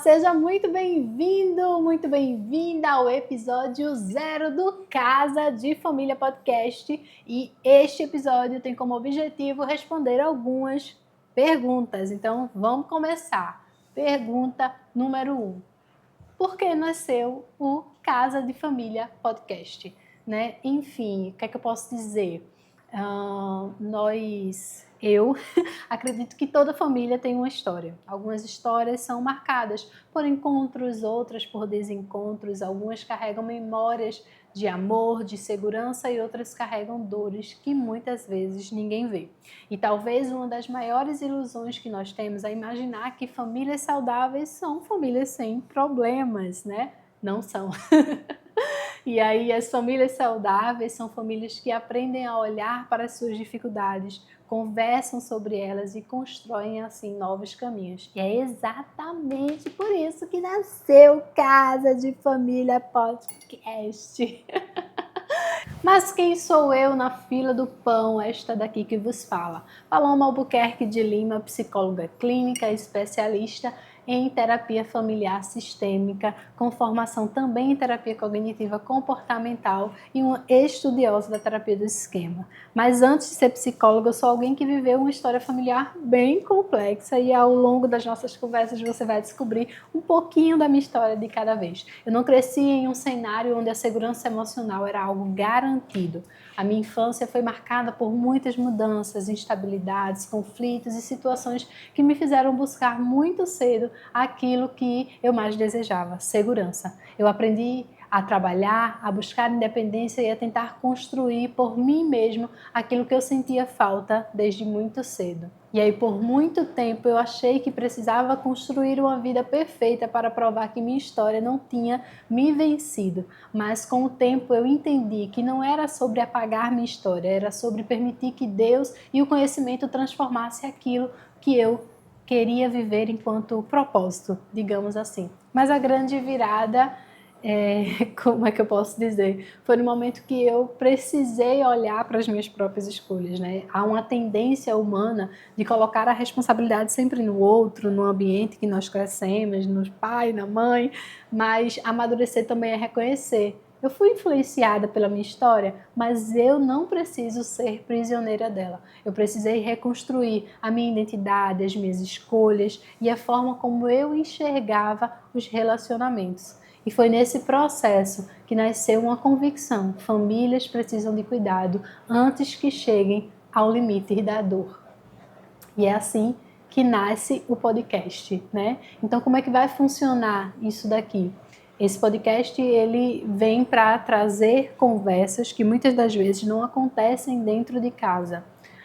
seja muito bem-vindo, muito bem-vinda ao episódio 0 do Casa de Família Podcast. E este episódio tem como objetivo responder algumas perguntas. Então, vamos começar. Pergunta número 1. Por que nasceu o Casa de Família Podcast? Enfim, o que é que eu posso dizer? Eu acredito que toda família tem uma história. Algumas histórias são marcadas por encontros, outras por desencontros. Algumas carregam memórias de amor, de segurança e outras carregam dores que muitas vezes ninguém vê. E talvez uma das maiores ilusões que nós temos é imaginar que famílias saudáveis são famílias sem problemas, né? Não são. E aí as famílias saudáveis são famílias que aprendem a olhar para as suas dificuldades, conversam sobre elas e constroem assim novos caminhos. E é exatamente por isso que nasceu Casa de Família Podcast. Mas quem sou eu na fila do pão, esta daqui que vos fala? Paloma Albuquerque de Lima, psicóloga clínica, especialista em terapia familiar sistêmica, com formação também em terapia cognitiva comportamental e uma estudiosa da terapia do esquema. Mas antes de ser psicóloga, eu sou alguém que viveu uma história familiar bem complexa e ao longo das nossas conversas você vai descobrir um pouquinho da minha história de cada vez. Eu não cresci em um cenário onde a segurança emocional era algo garantido. A minha infância foi marcada por muitas mudanças, instabilidades, conflitos e situações que me fizeram buscar muito cedo aquilo que eu mais desejava, segurança. Eu aprendi a trabalhar, a buscar independência e a tentar construir por mim mesmo aquilo que eu sentia falta desde muito cedo. E aí, por muito tempo, eu achei que precisava construir uma vida perfeita para provar que minha história não tinha me vencido. Mas com o tempo eu entendi que não era sobre apagar minha história, era sobre permitir que Deus e o conhecimento transformasse aquilo que eu queria viver enquanto propósito, digamos assim. Mas a grande virada, como é que eu posso dizer? Foi no momento que eu precisei olhar para as minhas próprias escolhas, né? Há uma tendência humana de colocar a responsabilidade sempre no outro, no ambiente que nós crescemos, no pai, na mãe, mas amadurecer também é reconhecer. Eu fui influenciada pela minha história, mas eu não preciso ser prisioneira dela. Eu precisei reconstruir a minha identidade, as minhas escolhas e a forma como eu enxergava os relacionamentos. E foi nesse processo que nasceu uma convicção: famílias precisam de cuidado antes que cheguem ao limite da dor. E é assim que nasce o podcast, né? Então, como é que vai funcionar isso daqui? Esse podcast ele vem para trazer conversas que muitas das vezes não acontecem dentro de casa.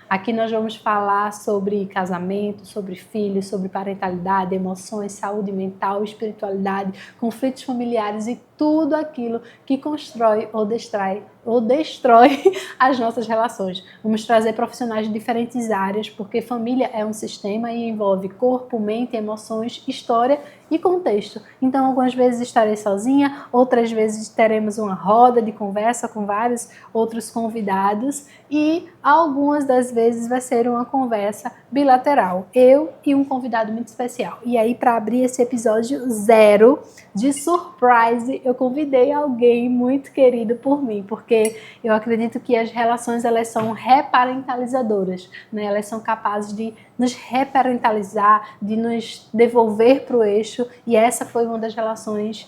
Aqui nós vamos falar sobre casamento, sobre filhos, sobre parentalidade, emoções, saúde mental, espiritualidade, conflitos familiares e tudo aquilo que constrói ou destrói as nossas relações. Vamos trazer profissionais de diferentes áreas, porque família é um sistema e envolve corpo, mente, emoções, história e contexto. Então, algumas vezes estarei sozinha, outras vezes teremos uma roda de conversa com vários outros convidados e algumas das vezes vai ser uma conversa bilateral, eu e um convidado muito especial. E aí, para abrir esse episódio 0 de surprise, eu convidei alguém muito querido por mim, porque eu acredito que as relações elas são reparentalizadoras, né? Elas são capazes de nos reparentalizar, de nos devolver para o eixo, e essa foi uma das relações,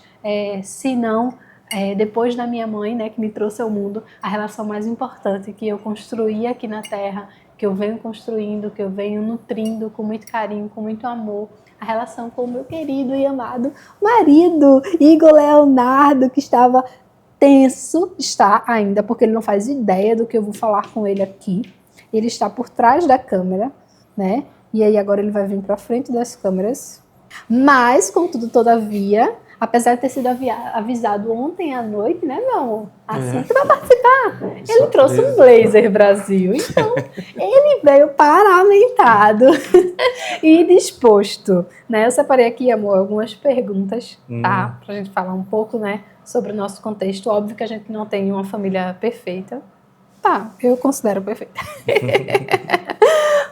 se não, depois da minha mãe, né, que me trouxe ao mundo, a relação mais importante que eu construí aqui na Terra, que eu venho construindo, que eu venho nutrindo com muito carinho, com muito amor, a relação com o meu querido e amado marido, Igor Leonardo, que estava tenso, está ainda, porque ele não faz ideia do que eu vou falar com ele aqui. Ele está por trás da câmera, né? E aí agora ele vai vir para frente das câmeras. Mas, contudo, todavia, apesar de ter sido avisado ontem à noite, né, meu amor? Assim que vai participar. Ele trouxe um blazer Brasil. Então, ele veio paramentado e disposto, né? Eu separei aqui, amor, algumas perguntas, tá? Pra gente falar um pouco, né, sobre o nosso contexto. Óbvio que a gente não tem uma família perfeita. Tá, eu considero perfeita.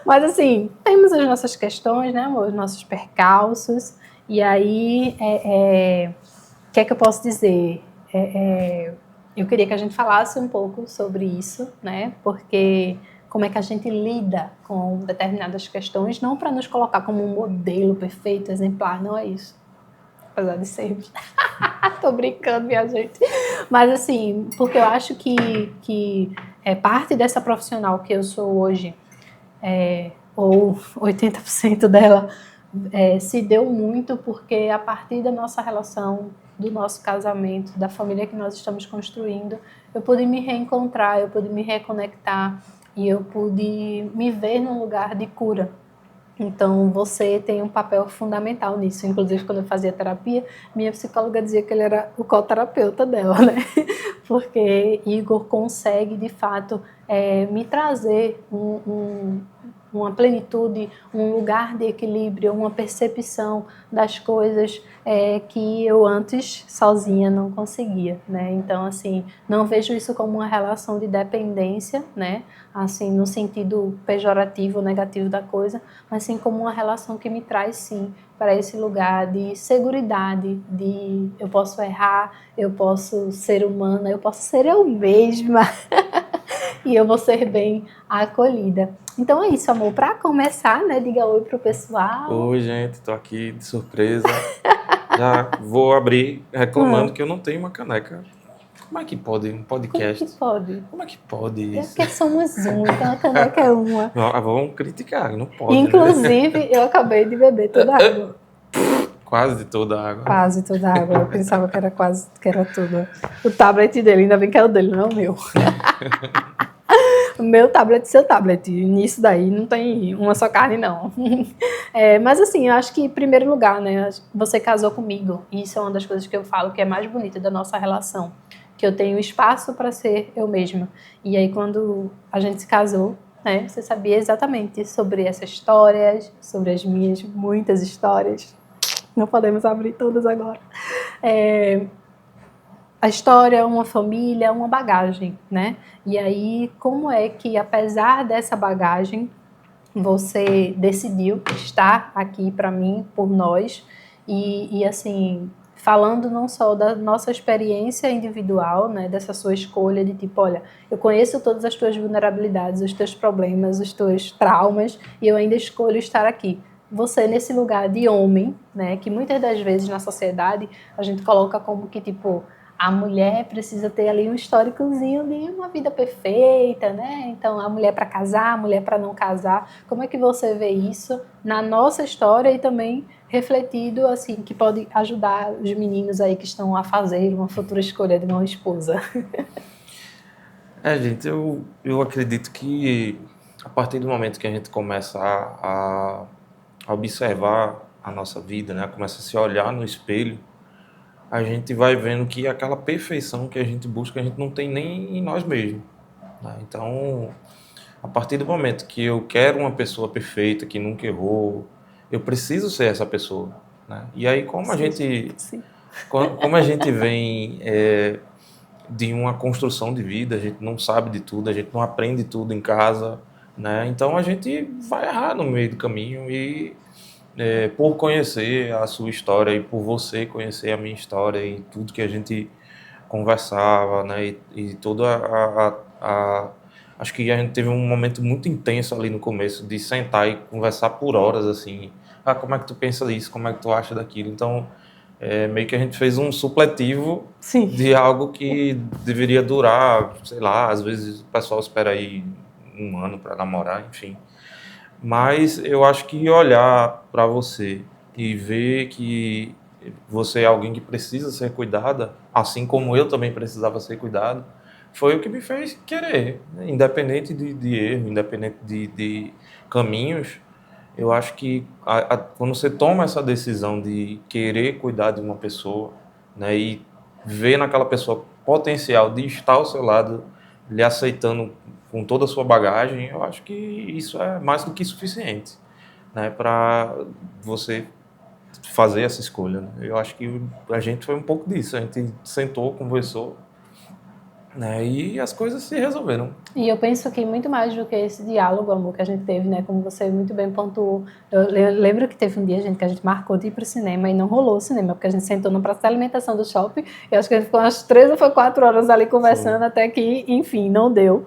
Mas assim, temos as nossas questões, né, amor? Os nossos percalços. E aí, o que é que eu posso dizer? Eu queria que a gente falasse um pouco sobre isso, né? Porque como é que a gente lida com determinadas questões, não para nos colocar como um modelo perfeito, exemplar, não é isso. Apesar de sermos. Tô brincando, minha gente. Mas assim, porque eu acho que parte dessa profissional que eu sou hoje, ou 80% dela, se deu muito porque a partir da nossa relação, do nosso casamento, da família que nós estamos construindo, eu pude me reencontrar, eu pude me reconectar e eu pude me ver num lugar de cura. Então, você tem um papel fundamental nisso. Inclusive, quando eu fazia terapia, minha psicóloga dizia que ele era o coterapeuta dela, né? Porque Igor consegue, de fato, me trazer uma plenitude, um lugar de equilíbrio, uma percepção das coisas que eu antes sozinha não conseguia, né? Então, assim, não vejo isso como uma relação de dependência, né? Assim, no sentido pejorativo, negativo da coisa, mas sim como uma relação que me traz, sim, para esse lugar de seguridade, de eu posso errar, eu posso ser humana, eu posso ser eu mesma e eu vou ser bem acolhida. Então é isso, amor. Para começar, né, diga oi pro pessoal. Oi, gente, tô aqui de surpresa. Já vou abrir reclamando que eu não tenho uma caneca. Como é que pode um Como que podcast? pode? Como é que pode É isso? porque somos um, então a caneca é uma. Vamos criticar, não pode, né? Inclusive, eu acabei de beber toda a água. Quase de toda a água. Quase toda a água. Eu pensava que era quase, que era tudo. O tablet dele, ainda bem que é o dele, não é o meu. O meu tablet, seu tablet. Nisso daí não tem uma só carne, não. Mas assim, eu acho que, em primeiro lugar, né, você casou comigo. E isso é uma das coisas que eu falo que é mais bonita da nossa relação. Que eu tenho espaço para ser eu mesma. E aí, quando a gente se casou, né, você sabia exatamente sobre essa história, sobre as minhas muitas histórias. Não podemos abrir todas agora. A história, uma família, uma bagagem, né? E aí, como é que, apesar dessa bagagem, você decidiu estar aqui para mim, por nós, e assim, falando não só da nossa experiência individual, né, dessa sua escolha de tipo, olha, eu conheço todas as tuas vulnerabilidades, os teus problemas, os teus traumas, e eu ainda escolho estar aqui. Você nesse lugar de homem, né, que muitas das vezes na sociedade a gente coloca como que tipo a mulher precisa ter ali um históricozinho de uma vida perfeita, né? Então, a mulher para casar, a mulher para não casar. Como é que você vê isso na nossa história e também refletido, assim, que pode ajudar os meninos aí que estão a fazer uma futura escolha de uma esposa? Gente, eu acredito que a partir do momento que a gente começa a observar a nossa vida, né? Começa a se olhar no espelho, a gente vai vendo que aquela perfeição que a gente busca, a gente não tem nem em nós mesmos, né? Então, a partir do momento que eu quero uma pessoa perfeita, que nunca errou, eu preciso ser essa pessoa, né? E aí, Sim. como a gente vem de uma construção de vida, a gente não sabe de tudo, a gente não aprende tudo em casa, né? Então, a gente vai errar no meio do caminho e por conhecer a sua história e por você conhecer a minha história e tudo que a gente conversava, né? E toda acho que a gente teve um momento muito intenso ali no começo de sentar e conversar por horas, assim. Ah, como é que tu pensa disso? Como é que tu acha daquilo? Então, meio que a gente fez um supletivo Sim. de algo que deveria durar, sei lá, às vezes o pessoal espera aí um ano para namorar, enfim. Mas eu acho que olhar para você e ver que você é alguém que precisa ser cuidada, assim como eu também precisava ser cuidado, foi o que me fez querer, né? Independente de erro, independente de caminhos, eu acho que quando você toma essa decisão de querer cuidar de uma pessoa, né, e ver naquela pessoa potencial de estar ao seu lado, lhe aceitando com toda a sua bagagem, eu acho que isso é mais do que suficiente, né, para você fazer essa escolha, né? Eu acho que a gente foi um pouco disso, a gente sentou, conversou né? E as coisas se resolveram. E eu penso que muito mais do que esse diálogo, amor, que a gente teve, né? Como você muito bem pontuou. Eu lembro que teve um dia, gente, que a gente marcou de ir pro cinema e não rolou o cinema, porque a gente sentou no praça de alimentação do shopping e acho que a gente ficou umas 3 ou foi 4 horas ali conversando Foi. até que, enfim, não deu.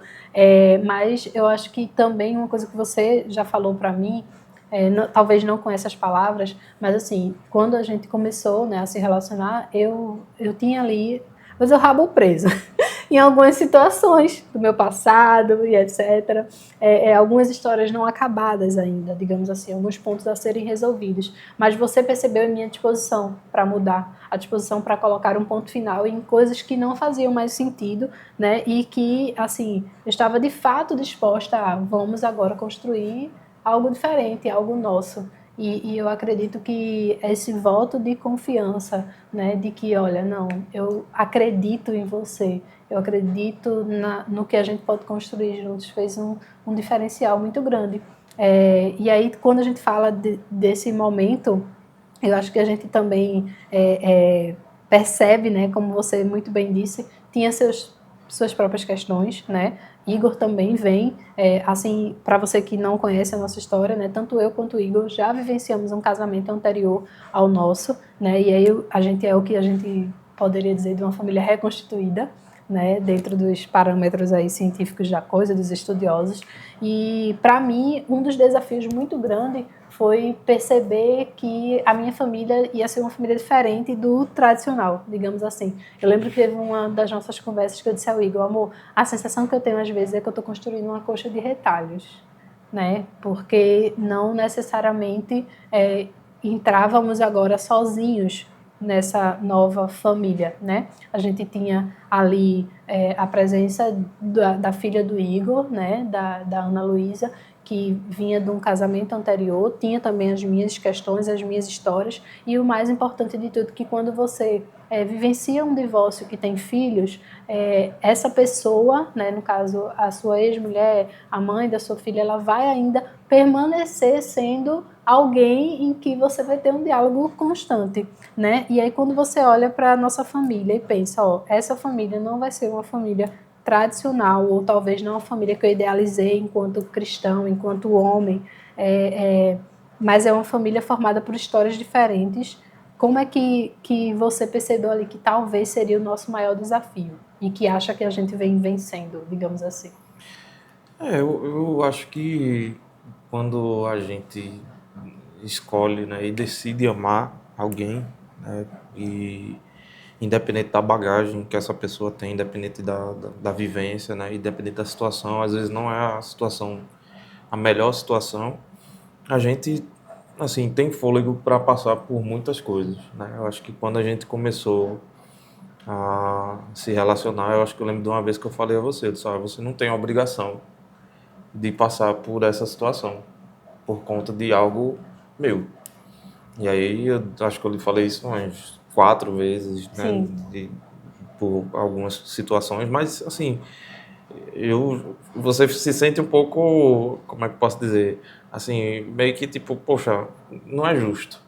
Mas eu acho que também uma coisa que você já falou para mim, talvez não com essas palavras, mas assim, quando a gente começou, né, a se relacionar, eu tinha ali, mas o rabo preso em algumas situações do meu passado e etc. Algumas histórias não acabadas ainda, digamos assim, alguns pontos a serem resolvidos. Mas você percebeu a minha disposição para mudar, a disposição para colocar um ponto final em coisas que não faziam mais sentido, né? E que, assim, eu estava de fato disposta a vamos agora construir algo diferente, algo nosso. E eu acredito que esse voto de confiança, né, de que, olha, não, eu acredito em você, eu acredito no que a gente pode construir juntos, fez um diferencial muito grande. E aí, quando a gente fala desse momento, eu acho que a gente também percebe, né, como você muito bem disse, tinha suas próprias questões, né? Igor também vem, assim, para você que não conhece a nossa história, né? Tanto eu quanto o Igor já vivenciamos um casamento anterior ao nosso, né? E aí a gente é o que a gente poderia dizer de uma família reconstituída, né? Dentro dos parâmetros aí científicos da coisa, dos estudiosos. E para mim, um dos desafios muito grandes foi perceber que a minha família ia ser uma família diferente do tradicional, digamos assim. Eu lembro que teve uma das nossas conversas que eu disse ao Igor, amor, a sensação que eu tenho às vezes é que eu estou construindo uma coxa de retalhos, né? Porque não necessariamente entrávamos agora sozinhos nessa nova família, né? A gente tinha ali a presença da filha do Igor, né? Da Ana Luísa, que vinha de um casamento anterior, tinha também as minhas questões, as minhas histórias, e o mais importante de tudo, que quando você vivencia um divórcio que tem filhos, essa pessoa, né, no caso a sua ex-mulher, a mãe da sua filha, ela vai ainda permanecer sendo alguém em que você vai ter um diálogo constante, né? E aí quando você olha para a nossa família e pensa, ó, essa família não vai ser uma família tradicional, ou talvez não a família que eu idealizei enquanto cristão, enquanto homem, mas é uma família formada por histórias diferentes. Como é que você percebeu ali que talvez seria o nosso maior desafio e que acha que a gente vem vencendo, digamos assim? Eu acho que quando a gente escolhe, né, e decide amar alguém, né, e independente da bagagem que essa pessoa tem, independente da vivência, né, independente da situação, às vezes não é a situação, a melhor situação, a gente, assim, tem fôlego para passar por muitas coisas, né? Eu acho que quando a gente começou a se relacionar, eu acho que eu lembro de uma vez que eu falei a você, eu disse, você não tem a obrigação de passar por essa situação, por conta de algo meu. E aí eu acho que eu lhe falei isso umas 4 vezes, né, Sim, por algumas situações, mas assim, você se sente um pouco, como é que eu posso dizer, assim, meio que tipo, poxa, não é justo,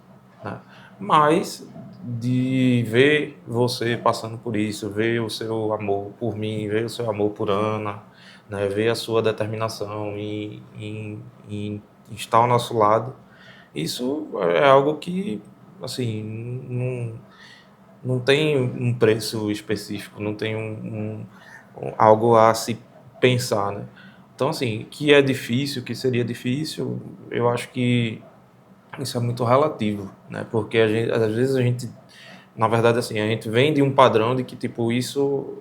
né? Mas de ver você passando por isso, ver o seu amor por mim, ver o seu amor por Ana, né, ver a sua determinação em estar ao nosso lado, isso é algo que, assim, não tem um preço específico, não tem algo a se pensar, né? Então, assim, que é difícil, que seria difícil, eu acho que isso é muito relativo, né? Porque às vezes a gente, na verdade, assim, a gente vem de um padrão de que, tipo, isso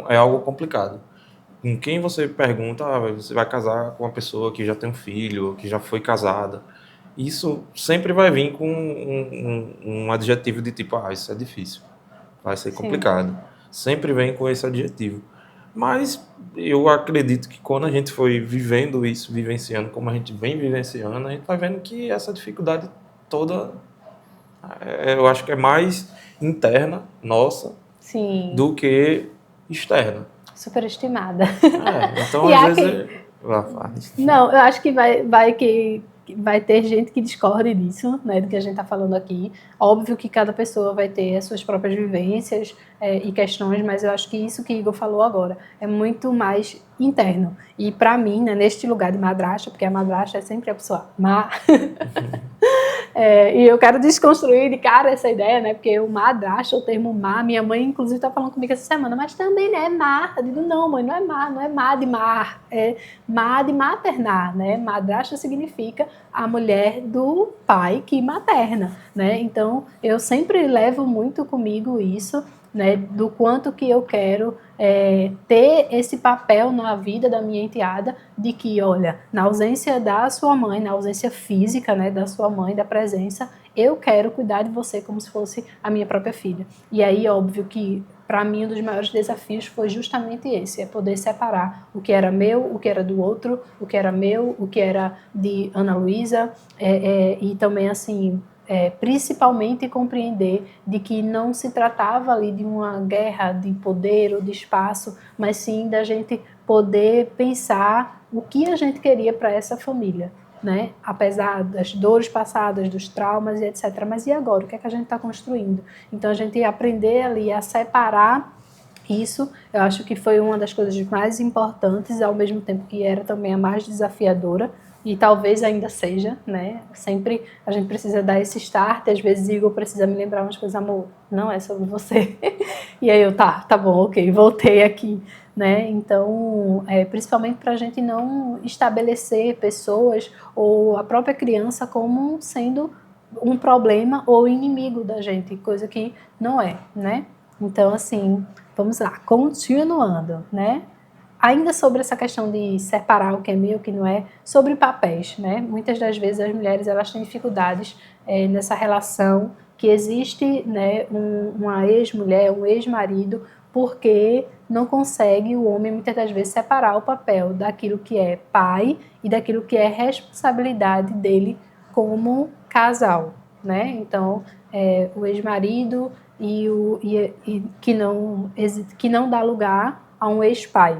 é algo complicado. Com quem você pergunta, você vai casar com uma pessoa que já tem um filho, que já foi casada. Isso sempre vai vir com um adjetivo de tipo, isso é difícil, vai ser sim. complicado. Sempre vem com esse adjetivo. Mas eu acredito que quando a gente foi vivendo isso, vivenciando como a gente vem vivenciando, a gente vai vendo que essa dificuldade toda, eu acho que é mais interna, nossa, Sim, do que externa. superestimada. Então E às há vezes quem, é... não, eu acho que vai que vai ter gente que discorde disso, né, do que a gente está falando aqui. Óbvio que cada pessoa vai ter as suas próprias vivências e questões, mas eu acho que isso que Igor falou agora é muito mais interno. E para mim, né, neste lugar de madrasta, porque a madrasta é sempre a pessoa má, e eu quero desconstruir de cara essa ideia, né? Porque o madrasta, o termo má, minha mãe inclusive está falando comigo essa semana, mas também né, é má. Eu digo, não, mãe, não é má de mar, é má de maternar, né? Madrasta significa a mulher do pai que materna, né? Então, eu sempre levo muito comigo isso, né? Do quanto que eu quero ter esse papel na vida da minha enteada, de que, olha, na ausência da sua mãe, na ausência física, né, da sua mãe, da presença, eu quero cuidar de você como se fosse a minha própria filha. E aí, óbvio que, para mim, um dos maiores desafios foi justamente esse, é poder separar o que era meu, o que era do outro, o que era meu, o que era de Ana Luísa, e também, assim, principalmente compreender de que não se tratava ali de uma guerra de poder ou de espaço, mas sim da gente poder pensar o que a gente queria para essa família, né? Apesar das dores passadas, dos traumas e etc. Mas e agora? O que é que a gente está construindo? Então a gente aprender ali a separar isso, eu acho que foi uma das coisas mais importantes, ao mesmo tempo que era também a mais desafiadora, e talvez ainda seja, né? Sempre a gente precisa dar esse start, às vezes Igor precisa me lembrar umas coisas, amor, não é sobre você. E aí eu, tá bom, ok, voltei aqui, né? Então, principalmente para a gente não estabelecer pessoas ou a própria criança como sendo um problema ou inimigo da gente, coisa que não é, né? Então, assim, vamos lá, continuando, né? Ainda sobre essa questão de separar o que é meu e o que não é, sobre papéis, né? Muitas das vezes as mulheres elas têm dificuldades nessa relação que existe, né, uma ex-mulher, um ex-marido, porque não consegue o homem muitas das vezes separar o papel daquilo que é pai e daquilo que é responsabilidade dele como casal, né? Então, o ex-marido que não dá lugar a um ex-pai.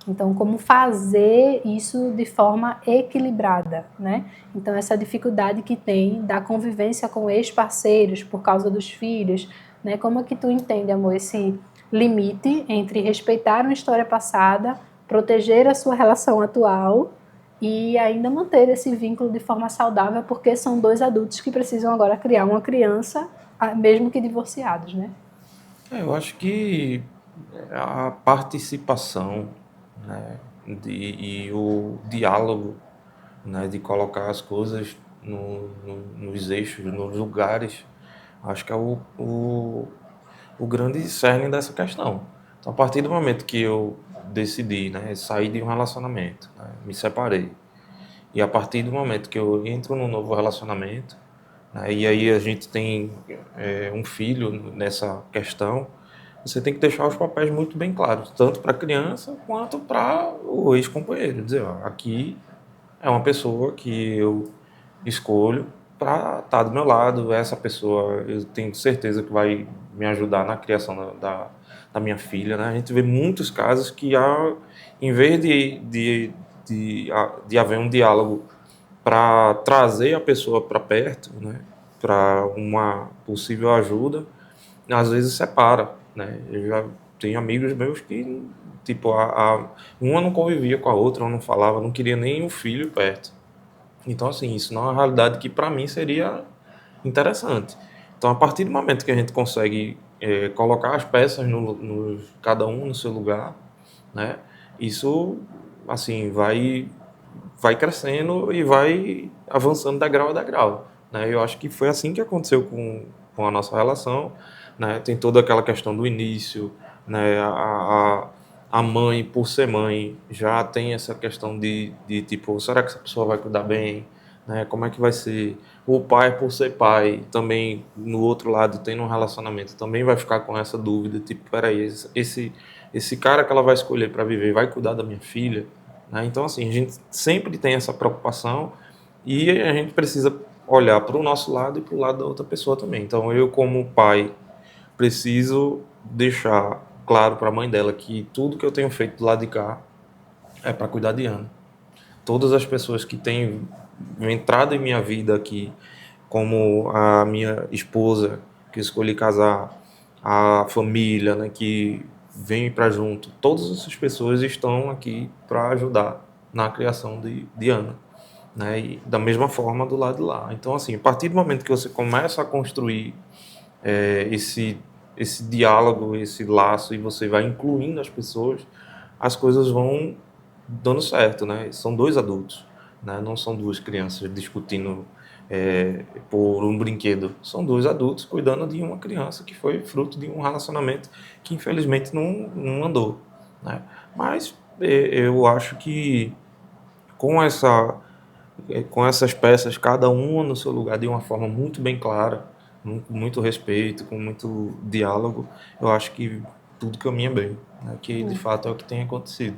Então, como fazer isso de forma equilibrada, né? Então, essa dificuldade que tem da convivência com ex-parceiros por causa dos filhos, né? Como é que tu entende, amor, esse limite entre respeitar uma história passada, proteger a sua relação atual e ainda manter esse vínculo de forma saudável, porque são dois adultos que precisam agora criar uma criança, mesmo que divorciados, né? Eu acho que a participação, né, e o diálogo, né, de colocar as coisas nos eixos, nos lugares, acho que é o grande cerne dessa questão. Então, a partir do momento que eu decidi, né, sair de um relacionamento, né, me separei, e a partir do momento que eu entro num novo relacionamento, né, e aí a gente tem um filho nessa questão, você tem que deixar os papéis muito bem claros, tanto para a criança quanto para o ex-companheiro. Dizer, ó, aqui é uma pessoa que eu escolho para estar do meu lado, essa pessoa eu tenho certeza que vai me ajudar na criação da minha filha. Né? A gente vê muitos casos que, em vez de haver um diálogo para trazer a pessoa para perto, né? Para uma possível ajuda, às vezes separa, né? Eu já tenho amigos meus que, tipo, uma não convivia com a outra, uma não falava, não queria nem o filho perto. Então, assim, isso não é uma realidade que para mim seria interessante. Então, a partir do momento que a gente consegue colocar as peças cada um no seu lugar, né? Isso, assim, vai crescendo e vai avançando degrau a degrau, né? Eu acho que foi assim que aconteceu com a nossa relação, né? Tem toda aquela questão do início, né? A mãe, por ser mãe, já tem essa questão de tipo, será que essa pessoa vai cuidar bem? Né? Como é que vai ser? O pai, por ser pai, também no outro lado, tendo um relacionamento, também vai ficar com essa dúvida, tipo, peraí, esse cara que ela vai escolher para viver vai cuidar da minha filha? Né? Então, assim, a gente sempre tem essa preocupação e a gente precisa olhar para o nosso lado e para o lado da outra pessoa também. Então, eu, como pai, preciso deixar claro para a mãe dela que tudo que eu tenho feito do lado de cá é para cuidar de Ana. todas as pessoas que têm entrado em minha vida aqui, como a minha esposa, que eu escolhi casar, a família, né, que vem para junto, todas essas pessoas estão aqui para ajudar na criação de Ana, né, e da mesma forma do lado de lá. Então, assim, a partir do momento que você começa a construir esse diálogo, esse laço, e você vai incluindo as pessoas, as coisas vão dando certo, né? São dois adultos, né? Não são duas crianças discutindo por um brinquedo. São dois adultos cuidando de uma criança que foi fruto de um relacionamento que infelizmente não andou, né? Mas eu acho que com com essas peças, cada uma no seu lugar de uma forma muito bem clara, com muito respeito, com muito diálogo, eu acho que tudo caminha bem, né? Que de fato é o que tem acontecido.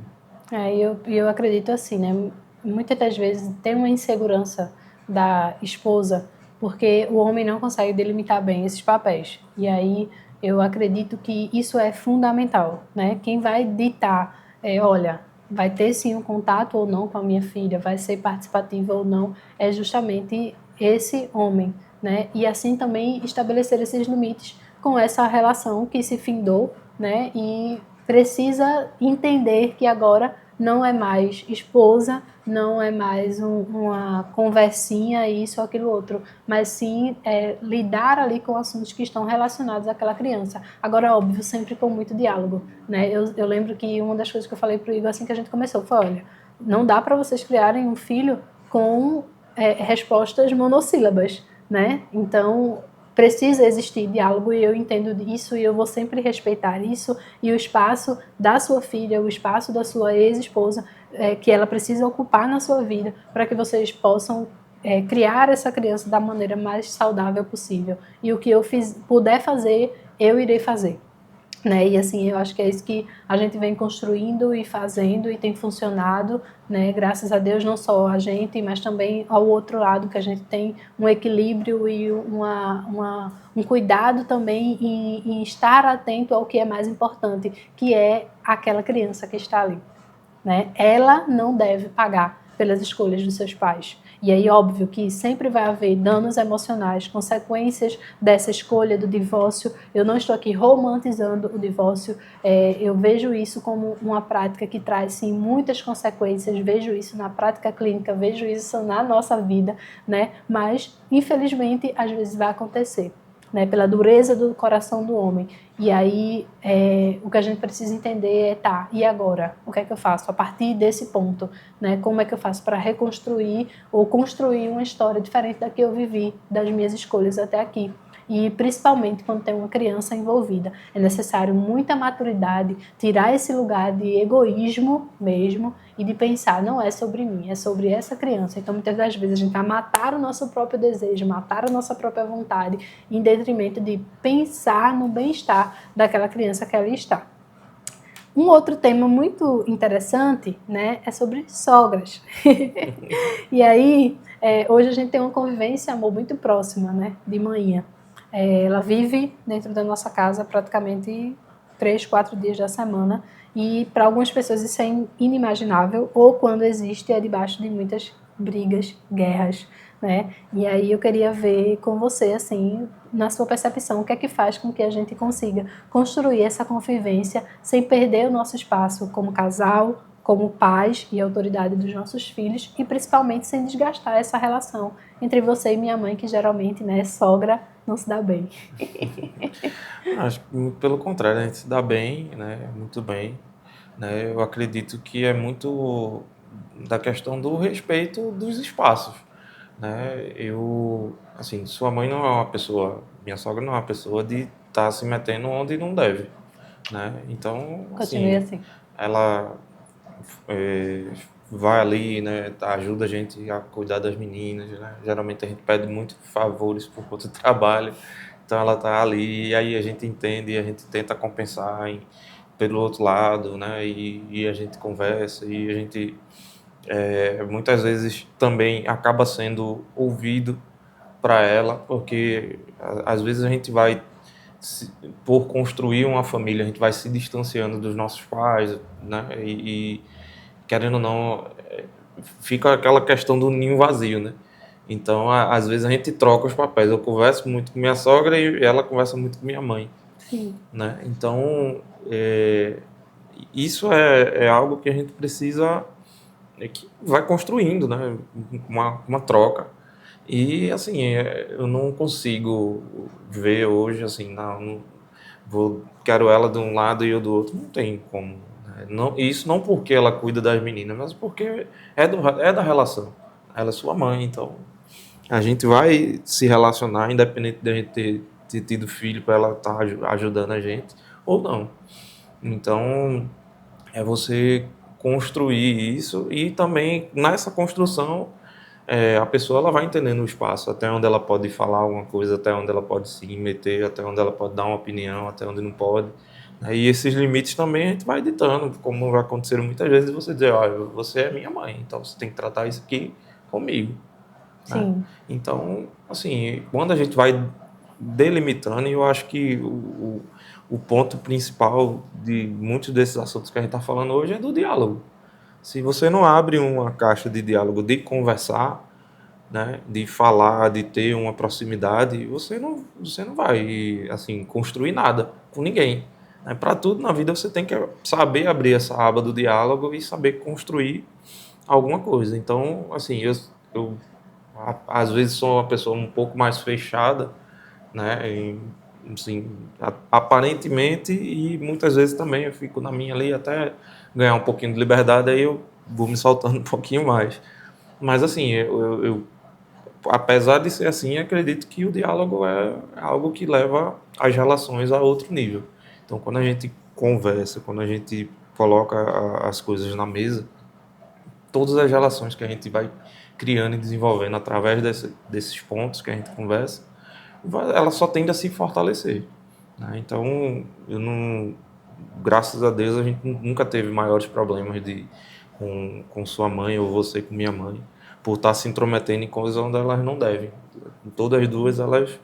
Eu acredito assim, né? Muitas das vezes tem uma insegurança da esposa, porque o homem não consegue delimitar bem esses papéis. E aí eu acredito que isso é fundamental, né? Quem vai ditar, olha, vai ter sim um contato ou não com a minha filha, vai ser participativa ou não, é justamente esse homem, né? E assim também estabelecer esses limites com essa relação que se findou, né? E precisa entender que agora não é mais esposa, não é mais uma conversinha, isso, aquilo, outro, mas sim lidar ali com assuntos que estão relacionados àquela criança. Agora, óbvio, sempre com muito diálogo, né? Eu lembro que uma das coisas que eu falei pro Igor assim que a gente começou foi, olha, não dá para vocês criarem um filho com respostas monossílabas, né? Então, precisa existir diálogo e eu entendo disso e eu vou sempre respeitar isso e o espaço da sua filha, o espaço da sua ex-esposa que ela precisa ocupar na sua vida para que vocês possam criar essa criança da maneira mais saudável possível. E o que eu puder fazer, eu irei fazer. Né? E assim, eu acho que é isso que a gente vem construindo e fazendo e tem funcionado, né? Graças a Deus, não só a gente, mas também ao outro lado, que a gente tem um equilíbrio e um cuidado também em estar atento ao que é mais importante, que é aquela criança que está ali. Né? Ela não deve pagar pelas escolhas dos seus pais. E aí, óbvio que sempre vai haver danos emocionais, consequências dessa escolha do divórcio. Eu não estou aqui romantizando o divórcio, eu vejo isso como uma prática que traz, sim, muitas consequências, vejo isso na prática clínica, vejo isso na nossa vida, né? Mas, infelizmente, às vezes vai acontecer. Né, pela dureza do coração do homem. E aí, o que a gente precisa entender é, tá, e agora? O que é que eu faço a partir desse ponto? Né? Como é que eu faço para reconstruir ou construir uma história diferente da que eu vivi, das minhas escolhas até aqui? E principalmente quando tem uma criança envolvida. É necessário muita maturidade, tirar esse lugar de egoísmo mesmo e de pensar, não é sobre mim, é sobre essa criança. Então, muitas das vezes, a gente vai matar o nosso próprio desejo, matar a nossa própria vontade, em detrimento de pensar no bem-estar daquela criança que ali está. Um outro tema muito interessante, né, é sobre sogras. E aí, hoje a gente tem uma convivência, amor, muito próxima, né, de manhã. Ela vive dentro da nossa casa praticamente 3, 4 dias da semana e para algumas pessoas isso é inimaginável ou quando existe é debaixo de muitas brigas, guerras, né? E aí eu queria ver com você, assim, na sua percepção, o que é que faz com que a gente consiga construir essa convivência sem perder o nosso espaço como casal, como pais e autoridade dos nossos filhos e principalmente sem desgastar essa relação entre você e minha mãe, que geralmente, né, sogra, não se dá bem. Acho que, pelo contrário, a gente se dá bem, né? Muito bem, né? Eu acredito que é muito da questão do respeito dos espaços, né? Assim, sua mãe não é uma pessoa, minha sogra não é uma pessoa de estar se metendo onde não deve, né? Então, Continue assim, assim. ela é, vai ali, né? Ajuda a gente a cuidar das meninas, né? Geralmente a gente pede muito favores por conta do trabalho, então ela tá ali e aí a gente entende e a gente tenta compensar pelo outro lado, né? E a gente conversa e a gente muitas vezes também acaba sendo ouvido para ela, porque às vezes a gente vai, por construir uma família, a gente vai se distanciando dos nossos pais, né? E querendo ou não, fica aquela questão do ninho vazio, né? Então, às vezes a gente troca os papéis. Eu converso muito com minha sogra e ela conversa muito com minha mãe, Sim, né? Então, isso é algo que a gente precisa, que vai construindo, né? Uma troca. E, assim, eu não consigo ver hoje, assim, não quero ela de um lado e eu do outro. Não tem como. Né? Não, isso não porque ela cuida das meninas, mas porque é da relação. Ela é sua mãe, então a gente vai se relacionar, independente de a gente ter tido filho para ela estar ajudando a gente ou não. Então, é você construir isso e também nessa construção a pessoa ela vai entendendo o espaço, até onde ela pode falar alguma coisa, até onde ela pode se meter, até onde ela pode dar uma opinião, até onde não pode. E esses limites também a gente vai ditando, como vai acontecer muitas vezes você dizer, olha, você é minha mãe, então você tem que tratar isso aqui comigo. Né? sim. Então, assim, quando a gente vai delimitando, e eu acho que o ponto principal de muitos desses assuntos que a gente está falando hoje é do diálogo. Se você não abre uma caixa de diálogo, de conversar, né, de falar, de ter uma proximidade, você não vai assim construir nada com ninguém. Né? Para tudo na vida você tem que saber abrir essa aba do diálogo e saber construir alguma coisa. Então, assim, eu às vezes sou uma pessoa um pouco mais fechada, né, assim, aparentemente, e muitas vezes também eu fico na minha ali até ganhar um pouquinho de liberdade, aí eu vou me soltando um pouquinho mais. Mas assim, apesar de ser assim, acredito que o diálogo é algo que leva as relações a outro nível. Então, quando a gente conversa, quando a gente coloca as coisas na mesa, todas as relações que a gente vai criando e desenvolvendo através desses pontos que a gente conversa, ela só tende a se fortalecer. Né? Então, eu não, graças a Deus, a gente nunca teve maiores problemas com sua mãe ou você com minha mãe, por estar se intrometendo em coisas onde elas não devem. Todas as duas, elas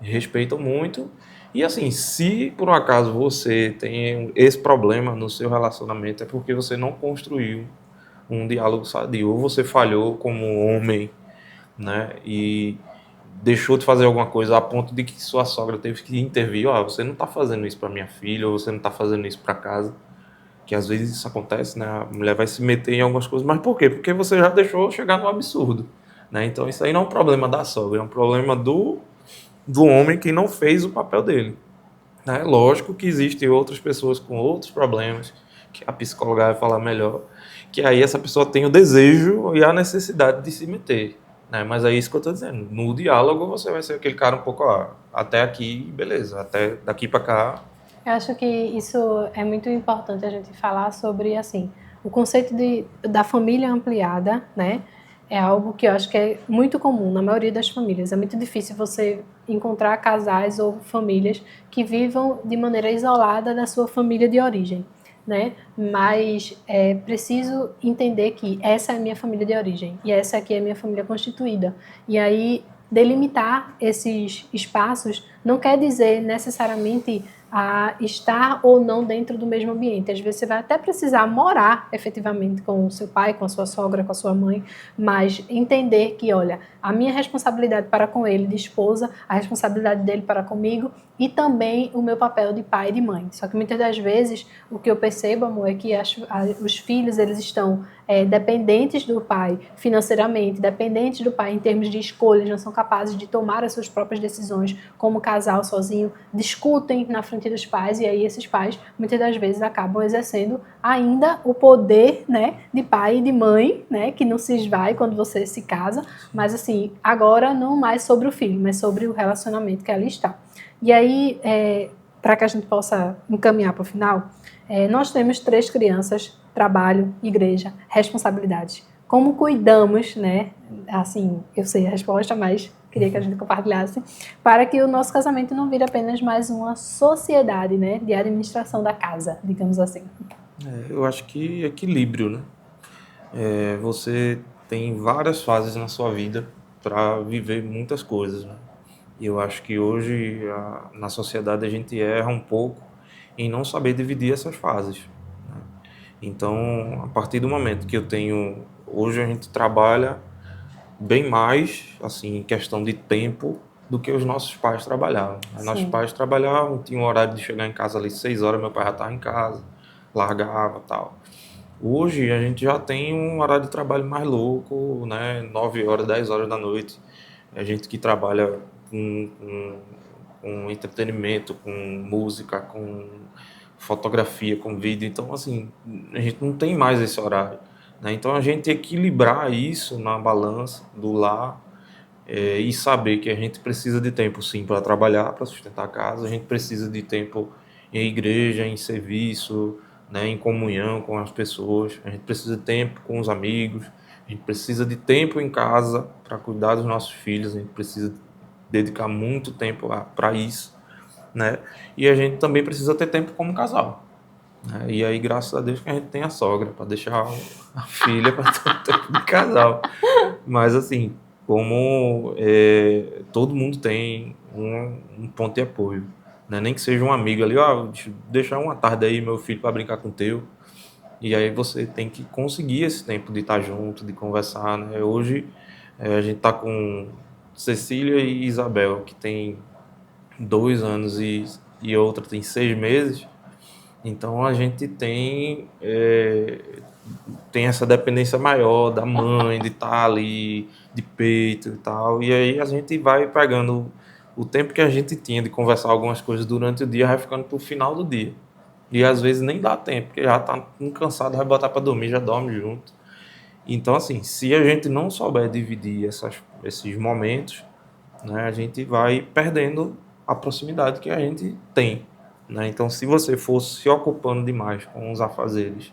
respeitam muito. E assim, se por um acaso você tem esse problema no seu relacionamento, é porque você não construiu um diálogo sadio, ou você falhou como homem, né? E deixou de fazer alguma coisa a ponto de que sua sogra teve que intervir, ó, você não está fazendo isso para minha filha, ou você não está fazendo isso para casa, que às vezes isso acontece, né? A mulher vai se meter em algumas coisas, mas por quê? Porque você já deixou chegar no absurdo, né? Então isso aí não é um problema da sogra, é um problema do homem que não fez o papel dele, né? Lógico que existem outras pessoas com outros problemas, que a psicóloga vai falar melhor, que aí essa pessoa tem o desejo e a necessidade de se meter. Né? Mas é isso que eu estou dizendo. No diálogo você vai ser aquele cara um pouco, ó, até aqui, beleza, até daqui para cá. Eu acho que isso é muito importante a gente falar sobre, assim, o conceito da família ampliada, né? É algo que eu acho que é muito comum na maioria das famílias. É muito difícil você encontrar casais ou famílias que vivam de maneira isolada da sua família de origem, né? Mas é preciso entender que essa é a minha família de origem e essa aqui é a minha família constituída. E aí delimitar esses espaços não quer dizer necessariamente a estar ou não dentro do mesmo ambiente. Às vezes você vai até precisar morar efetivamente com o seu pai, com a sua sogra, com a sua mãe, mas entender que, olha, a minha responsabilidade para com ele de esposa, a responsabilidade dele para comigo e também o meu papel de pai e de mãe. Só que muitas das vezes o que eu percebo, amor, é que os filhos eles estão dependentes do pai financeiramente, dependentes do pai em termos de escolhas, não são capazes de tomar as suas próprias decisões como casal sozinho, discutem na frente dos pais e aí esses pais muitas das vezes acabam exercendo ainda o poder, né, de pai e de mãe, né, que não se esvai quando você se casa, mas assim, agora não mais sobre o filho, mas sobre o relacionamento que ali está. E aí, para que a gente possa encaminhar para o final, nós temos 3 crianças, trabalho, igreja, responsabilidade. Como cuidamos, né? Assim, eu sei a resposta, mas queria que a gente compartilhasse, para que o nosso casamento não vire apenas mais uma sociedade, né, de administração da casa, digamos assim. Eu acho que equilíbrio, né? Você tem várias fases na sua vida para viver muitas coisas, né? E eu acho que hoje na sociedade a gente erra um pouco em não saber dividir essas fases. Né? Então, a partir do momento que eu tenho Hoje a gente trabalha bem mais, assim, em questão de tempo, do que os nossos pais trabalhavam. Nossos Sim. pais trabalhavam, tinham um horário de chegar em casa ali 6 horas, meu pai já estava em casa, largava e tal. Hoje a gente já tem um horário de trabalho mais louco, né? 9 horas, 10 horas da noite. A gente que trabalha com entretenimento, com música, com fotografia, com vídeo. Então, assim, a gente não tem mais esse horário, né? Então, a gente equilibrar isso na balança do lar e saber que a gente precisa de tempo, sim, para trabalhar, para sustentar a casa. A gente precisa de tempo em igreja, em serviço, né, em comunhão com as pessoas. A gente precisa de tempo com os amigos. A gente precisa de tempo em casa para cuidar dos nossos filhos. A gente precisa dedicar muito tempo para isso, né? E a gente também precisa ter tempo como casal, né? E aí, graças a Deus, que a gente tem a sogra para deixar a filha para ter um tempo de casal. Mas assim, como todo mundo tem um ponto de apoio, né? Nem que seja um amigo ali, ó, deixa uma tarde aí meu filho para brincar com o teu. E aí você tem que conseguir esse tempo de estar junto, de conversar, né? Hoje a gente tá com Cecília e Isabel, que tem 2 anos e outra tem 6 meses. Então a gente tem essa dependência maior da mãe, de estar ali, de peito e tal. E aí a gente vai pegando o tempo que a gente tinha de conversar algumas coisas durante o dia, vai ficando pro final do dia. E às vezes nem dá tempo, porque já tá cansado, vai botar para dormir, já dorme junto. Então, assim, se a gente não souber dividir esses momentos, né, a gente vai perdendo a proximidade que a gente tem, né? Então, se você for se ocupando demais com os afazeres,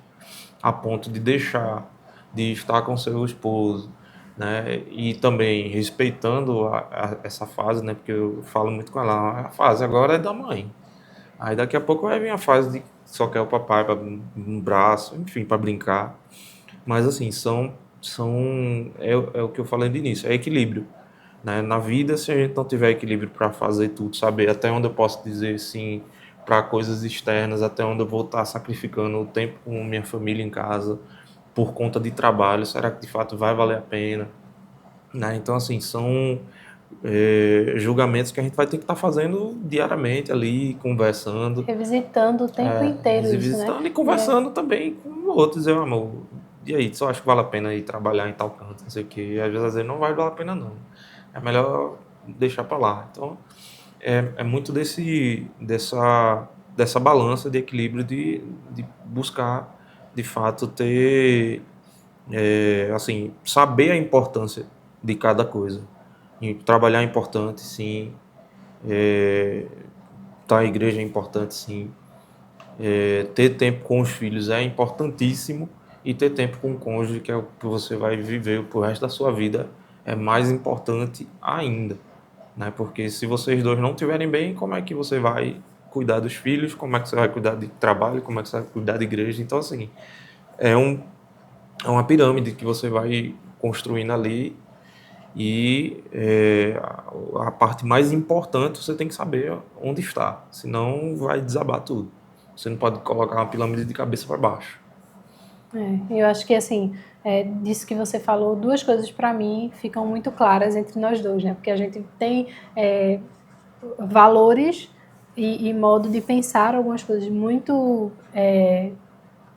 a ponto de deixar de estar com seu esposo, né, e também respeitando essa fase, né, porque eu falo muito com ela, a fase agora é da mãe. Aí daqui a pouco vai vir a fase de só quer o papai para um braço, enfim, para brincar. Mas assim, é o que eu falei de início, é equilíbrio, né? Na vida, se a gente não tiver equilíbrio para fazer tudo, saber até onde eu posso dizer sim para coisas externas, até onde eu vou estar sacrificando o tempo com minha família em casa por conta de trabalho, será que de fato vai valer a pena, né? Então, assim, são julgamentos que a gente vai ter que estar fazendo diariamente ali, conversando, Revisitando o tempo inteiro isso, né? visitando e conversando também com outros. Eu, amor, e aí, só acho que vale a pena ir trabalhar em tal canto, não sei o quê. E às vezes não vai valer a pena, não. É melhor deixar para lá. Então, é muito dessa balança de equilíbrio de buscar, de fato, ter, assim, saber a importância de cada coisa. E trabalhar é importante, sim. Estar à igreja é importante, sim. Ter tempo com os filhos é importantíssimo e ter tempo com o cônjuge, que é o que você vai viver pro resto da sua vida, é mais importante ainda, né? Porque se vocês dois não estiverem bem, como é que você vai cuidar dos filhos? Como é que você vai cuidar de trabalho? Como é que você vai cuidar da igreja? Então, assim, é, um, é uma pirâmide que você vai construindo ali e a parte mais importante você tem que saber onde está, senão vai desabar tudo. Você não pode colocar uma pirâmide de cabeça para baixo. Eu acho que, assim, disso que você falou, duas coisas para mim ficam muito claras entre nós dois, né? Porque a gente tem valores e modo de pensar algumas coisas muito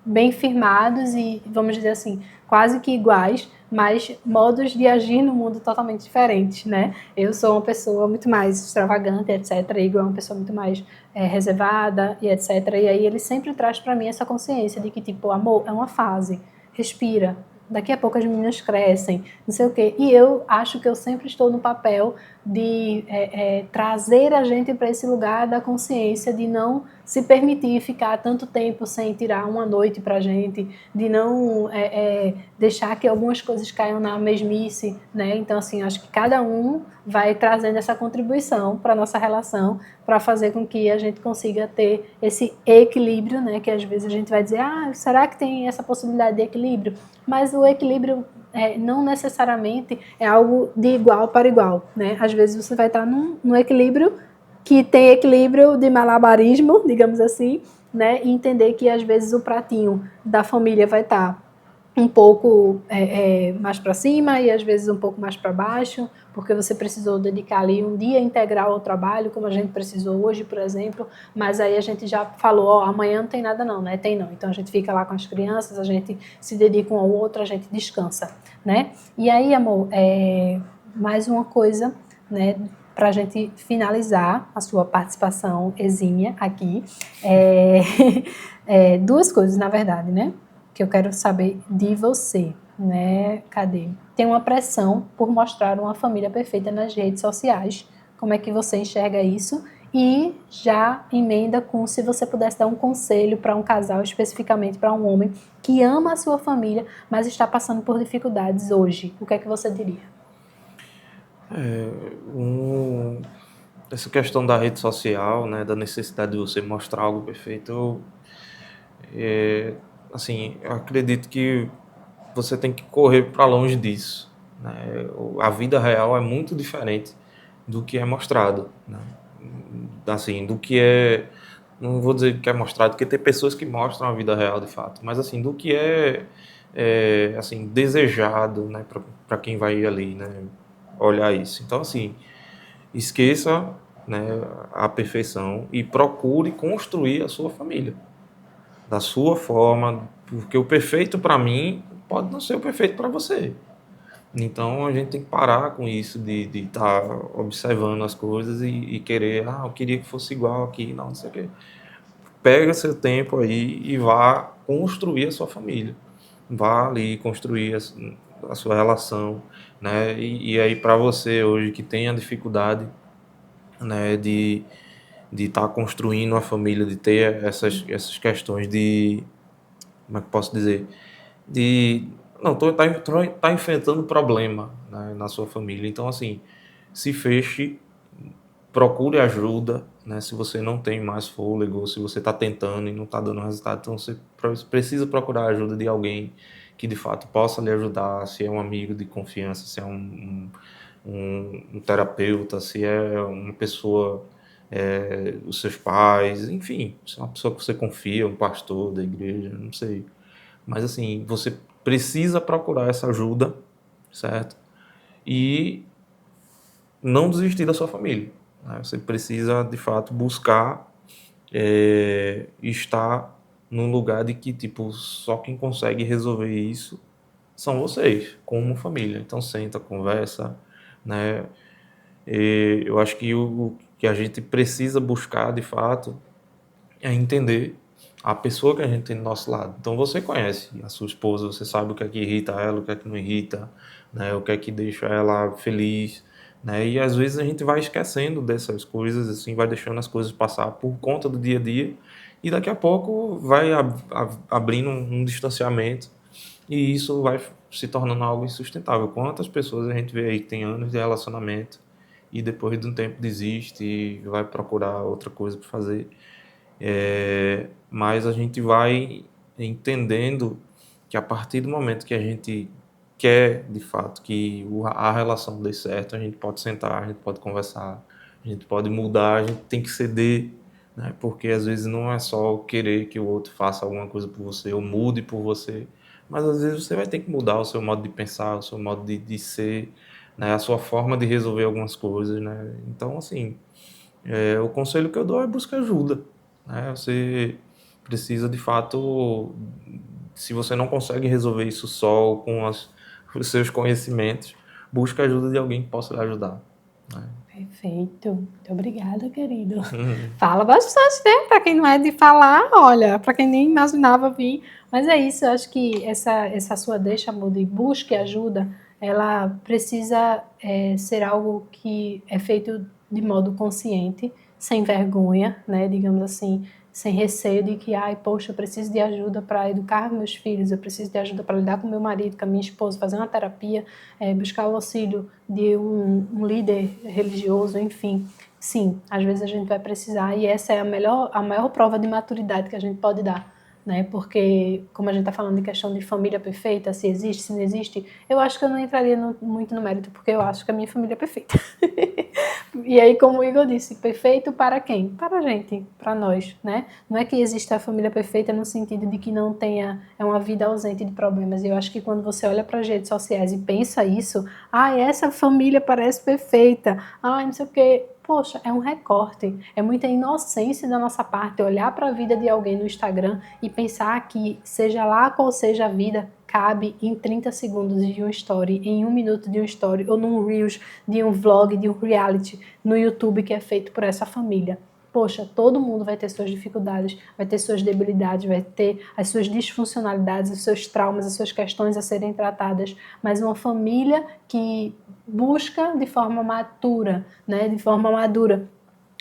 bem firmados e, vamos dizer assim, quase que iguais, mas modos de agir no mundo totalmente diferentes, né? Eu sou uma pessoa muito mais extravagante, etc. Igor é uma pessoa muito mais reservada e etc. E aí ele sempre traz para mim essa consciência de que, tipo, amor, é uma fase, respira. Daqui a pouco as meninas crescem, não sei o quê. E eu acho que eu sempre estou no papel de trazer a gente para esse lugar da consciência, de não se permitir ficar tanto tempo sem tirar uma noite pra gente, de não deixar que algumas coisas caiam na mesmice, né? Então, assim, acho que cada um vai trazendo essa contribuição para nossa relação, para fazer com que a gente consiga ter esse equilíbrio, né? Que às vezes a gente vai dizer, será que tem essa possibilidade de equilíbrio? Mas o equilíbrio não necessariamente é algo de igual para igual, né? Às vezes você vai estar num equilíbrio que tem equilíbrio de malabarismo, digamos assim, né? E entender que às vezes o pratinho da família vai estar um pouco mais para cima e às vezes um pouco mais para baixo, porque você precisou dedicar ali um dia integral ao trabalho, como a gente precisou hoje, por exemplo, mas aí a gente já falou, ó, amanhã não tem nada não, né? Tem não. Então a gente fica lá com as crianças, a gente se dedica um ao outro, a gente descansa, né? E aí, amor, mais uma coisa, né, para a gente finalizar a sua participação exímia aqui, duas coisas, na verdade, né? Que eu quero saber de você, né? Cadê? Tem uma pressão por mostrar uma família perfeita nas redes sociais. Como é que você enxerga isso? E já emenda com se você pudesse dar um conselho para um casal, especificamente para um homem que ama a sua família, mas está passando por dificuldades hoje. O que é que você diria? Essa questão da rede social, né, da necessidade de você mostrar algo perfeito, assim, eu acredito que você tem que correr para longe disso, né? A vida real é muito diferente do que é mostrado, né? Assim, do que é, não vou dizer que é mostrado, porque tem pessoas que mostram a vida real de fato, mas assim, do que assim, desejado, né, para quem vai ali, né, olhar isso. Então, assim, esqueça, né, a perfeição e procure construir a sua família da sua forma, porque o perfeito para mim pode não ser o perfeito para você. Então a gente tem que parar com isso de estar observando as coisas e querer, eu queria que fosse igual aqui, não sei o quê. Pega seu tempo aí e vá construir a sua família. Vá ali construir a sua relação, né? E aí para você hoje que tem a dificuldade, né, de estar construindo uma família, de ter essas questões de, como é que eu posso dizer? De não, tá enfrentando problema, né, na sua família. Então, assim, se feche, procure ajuda, né? Se você não tem mais fôlego, ou se você está tentando e não está dando resultado, então você precisa procurar a ajuda de alguém que de fato possa lhe ajudar, se é um amigo de confiança, se é um terapeuta, se é uma pessoa, os seus pais, enfim, se é uma pessoa que você confia, um pastor da igreja, não sei. Mas assim, você precisa procurar essa ajuda, certo? E não desistir da sua família, né? Você precisa, de fato, buscar estar num lugar de que, tipo, só quem consegue resolver isso são vocês, como família. Então, senta, conversa, né? Eu acho que o que a gente precisa buscar, de fato, é entender a pessoa que a gente tem do nosso lado. Então você conhece a sua esposa, você sabe o que é que irrita ela, o que é que não irrita, né? O que é que deixa ela feliz, né? E às vezes a gente vai esquecendo dessas coisas, assim, vai deixando as coisas passar por conta do dia a dia e daqui a pouco vai abrindo um distanciamento e isso vai se tornando algo insustentável. Quantas pessoas a gente vê aí que tem anos de relacionamento e depois de um tempo desiste e vai procurar outra coisa para fazer. Mas a gente vai entendendo que a partir do momento que a gente quer, de fato, que a relação dê certo, a gente pode sentar, a gente pode conversar, a gente pode mudar, a gente tem que ceder, né? Porque às vezes não é só querer que o outro faça alguma coisa por você ou mude por você, mas às vezes você vai ter que mudar o seu modo de pensar, o seu modo de ser, né? A sua forma de resolver algumas coisas, né? Então, assim, o conselho que eu dou é buscar ajuda, né? Você precisa, de fato, se você não consegue resolver isso só com os seus conhecimentos, busca a ajuda de alguém que possa lhe ajudar, né? Perfeito. Muito obrigada, querido. Fala bastante, né? Para quem não é de falar, olha, para quem nem imaginava vir. Mas é isso, eu acho que essa sua deixa, amor, de busca e ajuda, ela precisa ser algo que é feito de modo consciente, sem vergonha, né? Digamos assim, sem receio de que, ai, poxa, eu preciso de ajuda para educar meus filhos, eu preciso de ajuda para lidar com meu marido, com a minha esposa, fazer uma terapia, buscar o auxílio de um líder religioso, enfim. Sim, às vezes a gente vai precisar e essa é a maior prova de maturidade que a gente pode dar, né? Porque, como a gente está falando de questão de família perfeita, se existe, se não existe, eu acho que eu não entraria muito no mérito, porque eu acho que a minha família é perfeita. E aí, como o Igor disse, perfeito para quem? Para a gente, para nós, né? Não é que exista a família perfeita no sentido de que não tenha, é uma vida ausente de problemas. E eu acho que quando você olha para as redes sociais e pensa isso, essa família parece perfeita, não sei o quê. Poxa, é um recorte, é muita inocência da nossa parte olhar para a vida de alguém no Instagram e pensar que, seja lá qual seja a vida, cabe em 30 segundos de uma story, em 1 minuto de uma story, ou num Reels, de um vlog, de um reality no YouTube que é feito por essa família. Poxa, todo mundo vai ter suas dificuldades, vai ter suas debilidades, vai ter as suas disfuncionalidades, os seus traumas, as suas questões a serem tratadas, mas uma família que busca de forma madura, né, de forma madura,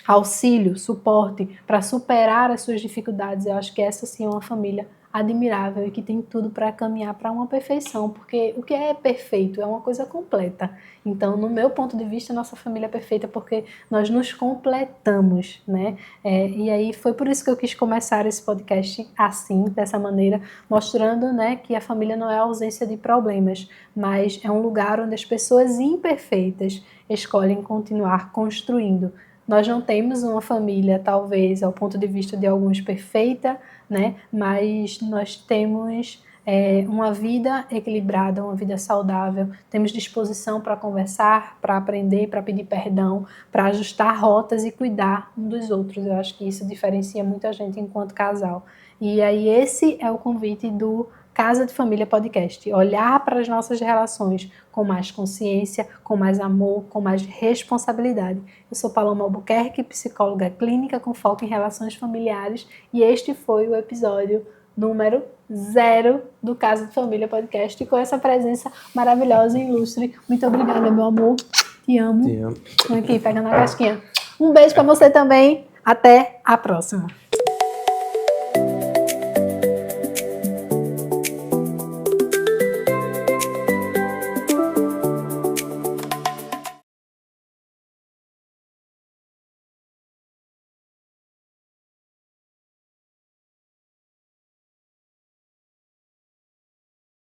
auxílio, suporte para superar as suas dificuldades. Eu acho que essa sim é uma família admirável e que tem tudo para caminhar para uma perfeição, porque o que é perfeito é uma coisa completa. Então, no meu ponto de vista, nossa família é perfeita porque nós nos completamos, né? E aí foi por isso que eu quis começar esse podcast assim, dessa maneira, mostrando, né, que a família não é a ausência de problemas, mas é um lugar onde as pessoas imperfeitas escolhem continuar construindo. Nós não temos uma família, talvez, ao ponto de vista de alguns, perfeita, né? Mas nós temos uma vida equilibrada, uma vida saudável, temos disposição para conversar, para aprender, para pedir perdão, para ajustar rotas e cuidar um dos outros. Eu acho que isso diferencia muita gente enquanto casal. E aí esse é o convite do Casa de Família Podcast, olhar para as nossas relações com mais consciência, com mais amor, com mais responsabilidade. Eu sou Paloma Albuquerque, psicóloga clínica com foco em relações familiares, e este foi o episódio número 0 do Casa de Família Podcast, com essa presença maravilhosa e ilustre. Muito obrigada, meu amor. Te amo. Te amo. Aqui, pegando a casquinha. Um beijo para você também. Até a próxima.